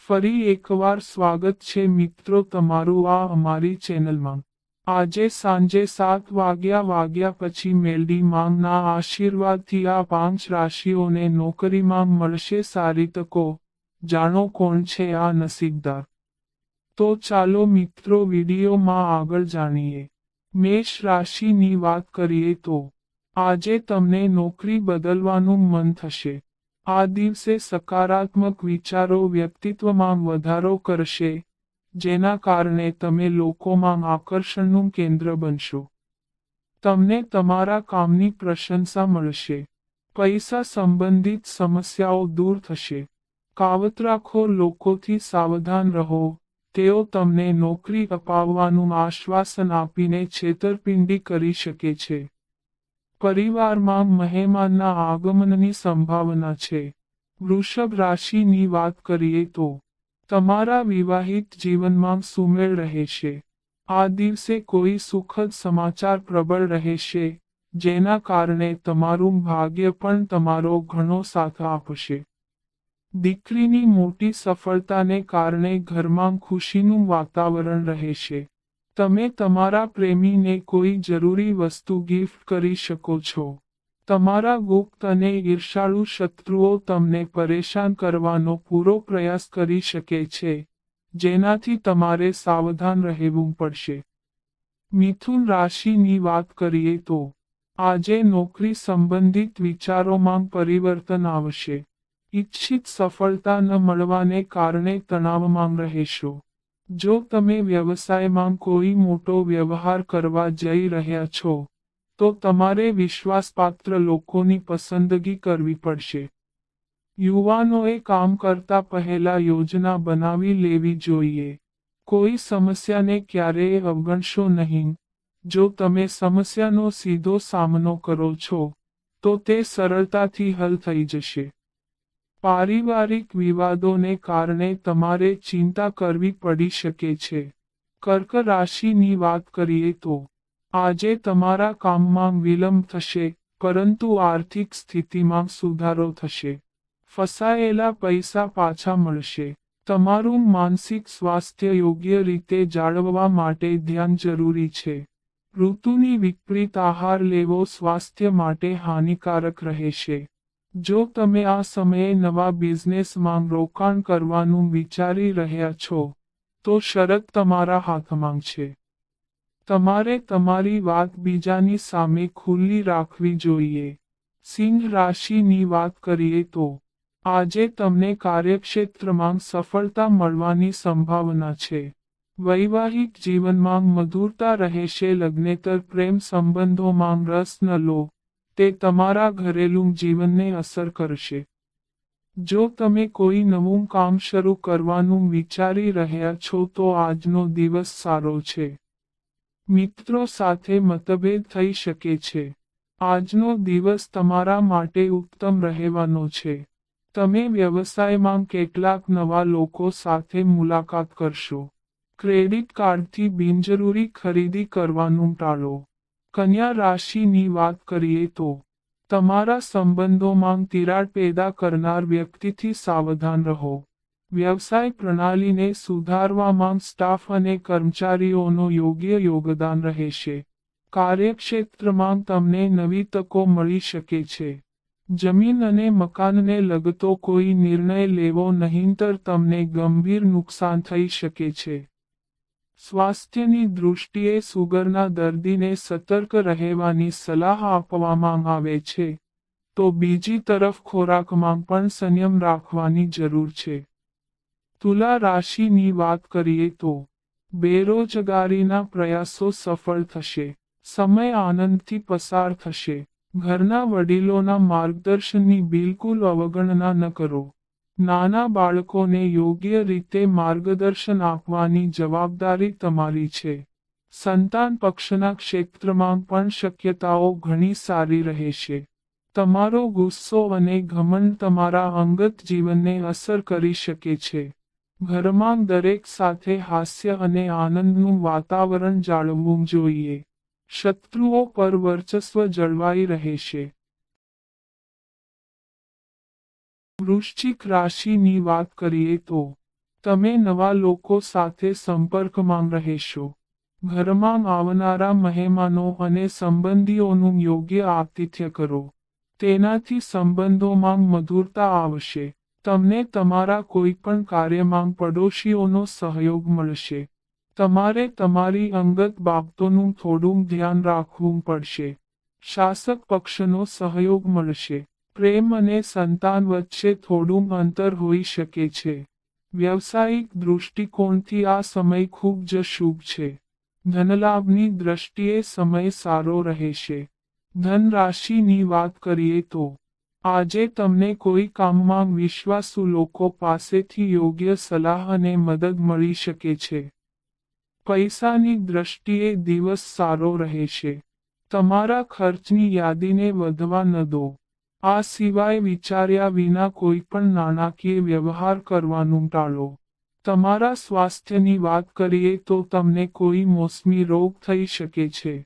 ફરી એકવાર સ્વાગત છે મિત્રો તમારું આ અમારી ચેનલમાં। આજે સાંજે 7 વાગ્યા પછી મેલડી માંગના આશીર્વાદથી આ 5 રાશિઓને નોકરીમાં મળશે સારી તકો। જાણો કોણ છે આ નસીબદાર। તો ચાલો મિત્રો વિડીયોમાં આગળ જાણીએ। મેષ રાશિની વાત કરીએ તો આજે તમને નોકરી બદલવાનું મન થશે। આ દિવસે સકારાત્મક વિચારો વ્યક્તિત્વમાં વધારો કરશે, જેના કારણે તમે લોકોમાં આકર્ષણનું કેન્દ્ર બનશો। તમને તમારા કામની પ્રશંસા મળશે। પૈસા સંબંધિત સમસ્યાઓ દૂર થશે। કાવતરાખોર લોકોથી સાવધાન રહો, તેઓ તમને નોકરી અપાવવાનું આશ્વાસન આપીને છેતરપિંડી કરી શકે છે। પરિવારમાં મહેમાનના આગમનની સંભાવના છે। વૃષભ રાશિની વાત કરીએ તો તમારા વિવાહિત જીવનમાં સુમેળ રહેશે। આ દિવસે કોઈ સુખદ સમાચાર પ્રબળ રહેશે, જેના કારણે તમારું ભાગ્ય પણ તમારો ઘણો સાથ આપશે। દીકરીની મોટી સફળતાને કારણે ઘરમાં ખુશીનું વાતાવરણ રહેશે। તમે તમારા પ્રેમીને કોઈ જરૂરી વસ્તુ ગિફ્ટ કરી શકો છો। તમારા ગુપ્ત અને ઈર્ષાળુ શત્રુઓ તમને પરેશાન કરવાનો પૂરો પ્રયાસ કરી શકે છે, જેનાથી તમારે સાવધાન રહેવું પડશે। મિથુન રાશિની વાત કરીએ તો આજે નોકરી સંબંધિત વિચારોમાં પરિવર્તન આવશે। ઈચ્છિત સફળતા ન મળવાને કારણે તણાવમાં રહેશો। જો તમે વ્યવસાયમાં કોઈ મોટો વ્યવહાર કરવા જઈ રહ્યા છો, તો તમારે વિશ્વાસપાત્ર લોકોની પસંદગી કરવી પડશે। યુવાનોએ કામ કરતા પહેલા યોજના બનાવી લેવી જોઈએ। કોઈ સમસ્યાને ક્યારેય અવગણશો નહીં। જો તમે સમસ્યાનો સીધો સામનો કરો છો, તો તે સરળતાથી હલ થઈ જશે। પારિવારિક વિવાદોને કારણે તમારે ચિંતા કરવી પડી શકે છે। કર્ક રાશિની વાત કરીએ તો આજે તમારા કામમાં વિલંબ થશે, પરંતુ આર્થિક સ્થિતિમાં સુધારો થશે। ફસાયેલા પૈસા પાછા મળશે। તમારું માનસિક સ્વાસ્થ્ય યોગ્ય રીતે જાળવવા માટે ધ્યાન જરૂરી છે। ઋતુની વિપરીત આહાર લેવો સ્વાસ્થ્ય માટે હાનિકારક રહેશે। જો તમે આ સમયે નવા બિઝનેસમાં રોકાણ કરવાનું વિચારી રહ્યા છો, તો શરત તમારા હાથમાં છે। તમારે તમારી વાત બીજાની સામે ખુલ્લી રાખવી જોઈએ। સિંહ રાશિની વાત કરીએ તો આજે તમને કાર્યક્ષેત્રમાં સફળતા મળવાની સંભાવના છે। વૈવાહિક જીવનમાં મધુરતા રહેશે। લગ્નેતર પ્રેમ સંબંધોમાં રસ ન લો, તે તમારા ઘરેલું જીવનને અસર કરશે। જો તમે કોઈ નવું કામ શરૂ કરવાનું વિચારી રહ્યા છો તો આજનો દિવસ સારો છે। મિત્રો સાથે મતભેદ થઈ શકે છે। આજનો દિવસ તમારા માટે ઉત્તમ રહેવાનો છે। તમે વ્યવસાયમાં કેટલાક નવા લોકો સાથે મુલાકાત કરશો। ક્રેડિટ કાર્ડથી બિનજરૂરી ખરીદી કરવાનું ટાળો। કન્યા રાશિની વાત કરીએ તો તમારા સંબંધોમાં તિરાડ પેદા કરનાર વ્યક્તિથી સાવધાન રહો। વ્યવસાય પ્રણાલીને સુધારવામાં સ્ટાફ અને કર્મચારીઓનો યોગ્ય યોગદાન રહેશે। કાર્યક્ષેત્રમાં તમને નવી તકો મળી શકે છે। જમીન અને મકાનને લગતો કોઈ નિર્ણય લેવો નહીંતર તમને ગંભીર નુકસાન થઈ શકે છે। સ્વાસ્થ્યની દૃષ્ટિએ સુગરના દર્દીને સતર્ક રહેવાની સલાહ આપવામાં આવે છે, તો બીજી તરફ ખોરાકમાં પણ સંયમ રાખવાની જરૂર છે। તુલા રાશિની વાત કરીએ તો બેરોજગારીના પ્રયાસો સફળ થશે। સમય આનંદથી પસાર થશે। ઘરના વડીલોના માર્ગદર્શનની બિલકુલ અવગણના ન કરો। નાના બાળકોને યોગ્ય રીતે માર્ગદર્શન આપવાની જવાબદારી તમારી છે। સંતાન પક્ષના ક્ષેત્રમાં પણ શક્યતાઓ ઘણી સારી રહેશે। તમારો ગુસ્સો અને ઘમંડ તમારા અંગત જીવનને અસર કરી શકે છે। ઘરમાં દરેક સાથે હાસ્ય અને આનંદનું વાતાવરણ જાળવવું જોઈએ। શત્રુઓ પર વર્ચસ્વ જળવાઈ રહેશે। વૃશ્ચિક રાશિની વાત કરીએ તો તમે નવા લોકો સાથે સંપર્કમાં રહેશો. ઘરમાં આવનારા મહેમાનો અને સંબંધીઓનું યોગ્ય આતિથ્ય કરો. તેનાથી સંબંધોમાં મધુરતા આવશે. તમને તમારા કોઈ પણ કાર્યમાં પડોશીઓનો સહયોગ મળશે. તમારે તમારી અંગત બાબતોનું થોડું ધ્યાન રાખવું પડશે. શાસક પક્ષનો સહયોગ મળશે. પ્રેમ અને સંતાન વચ્ચે થોડું અંતર હોઈ શકે છે. વ્યવસાયિક દૃષ્ટિકોણથી આ સમય ખૂબ જ શુભ છે. ધનલાભની દ્રષ્ટિએ સમય સારો રહેશે. ધન રાશિની વાત કરીએ તો આજે તમને કોઈ કામમાં વિશ્વાસુ લોકો પાસેથી યોગ્ય સલાહ અને મદદ મળી શકે છે. પૈસાની દ્રષ્ટિએ દિવસ સારો રહેશે. તમારા ખર્ચની યાદીને વધવા ન દો. આ સિવાય વિચાર્યા વિના કોઈ પણ નાણાકીય વ્યવહાર કરવાનું ટાળો. તમારા સ્વાસ્થ્યની વાત કરીએ તો તમને કોઈ મોસમી રોગ થઈ શકે છે.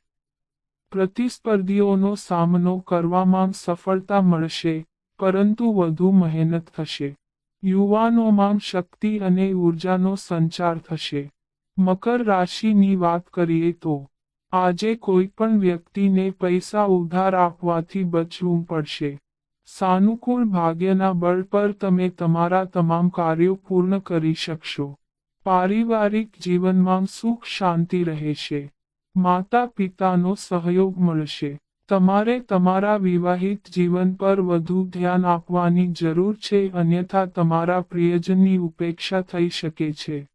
પ્રતિસ્પર્ધીઓનો સામનો કરવામાં સફળતા મળશે, પરંતુ વધુ મહેનત થશે. યુવાનોમાં શક્તિ અને ઊર્જાનો સંચાર થશે. મકર રાશિની વાત કરીએ તો આજે કોઈ પણ વ્યક્તિને પૈસા ઉધાર આપવાથી બચવું પડશે. સાનુકૂળ ભાગ્યના બળ પર તમે તમારા તમામ કાર્યો પૂર્ણ કરી શકશો. પારિવારિક જીવનમાં સુખ શાંતિ રહેશે. માતા પિતાનો સહયોગ મળશે. તમારે તમારા વિવાહિત જીવન પર વધુ ધ્યાન આપવાની જરૂર છે, અન્યથા તમારા પ્રિયજનની ઉપેક્ષા થઈ શકે છે.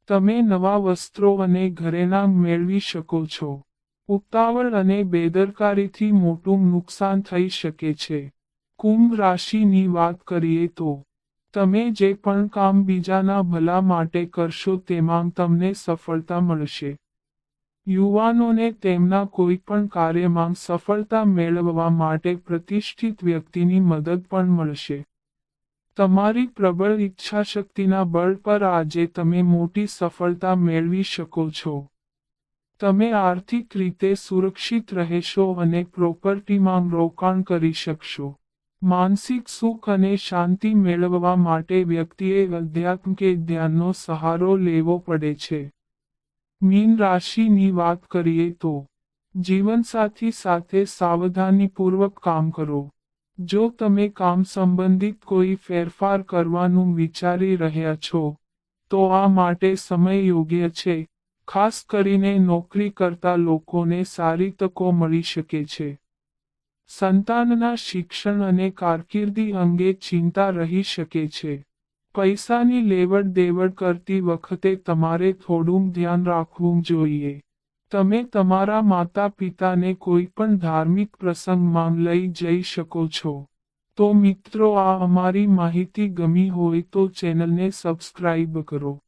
તમે નવા વસ્ત્રો અને ઘરેણાં મેળવી શકો છો. ઉતાવળ અને બેદરકારીથી મોટું નુકસાન થઈ શકે છે. કુંભ રાશિની વાત કરીએ તો તમે જે પણ કામ બીજાના ભલા માટે કરશો તેમાં તમને સફળતા મળશે. યુવાનોને તેમના કોઈ પણ કાર્યમાં સફળતા મેળવવા માટે પ્રતિષ્ઠિત વ્યક્તિની મદદ પણ મળશે. તમારી પ્રબળ ઈચ્છાશક્તિના બળ પર આજે તમે મોટી સફળતા મેળવી શકો છો. તમે આર્થિક રીતે સુરક્ષિત રહેશો અને પ્રોપર્ટીમાં રોકાણ કરી શકશો. માનસિક સુખ અને શાંતિ મેળવવા માટે વ્યક્તિએ અધ્યાત્મ કે ધ્યાનનો સહારો લેવો પડે છે. મીન રાશિની વાત કરીએ તો જીવનસાથી સાથે સાવધાનીપૂર્વક કામ કરો. જો તમે કામ સંબંધિત કોઈ ફેરફાર કરવાનું વિચારી રહ્યા છો, તો આ માટે સમય યોગ્ય છે. ખાસ કરીને નોકરી કરતા લોકોને સારી તકો મળી શકે છે. સંતાનના શિક્ષણ અને કારકિર્દી અંગે ચિંતા રહી શકે છે. પૈસાની લેવડ દેવડ કરતી વખતે તમારે થોડું ધ્યાન રાખવું જોઈએ. તમે તમારા માતા પિતાને કોઈ પણ ધાર્મિક પ્રસંગમાં લઈ જઈ શકો છો. તો મિત્રો, આ અમારી માહિતી ગમી હોય તો ચેનલને સબસ્ક્રાઇબ કરો.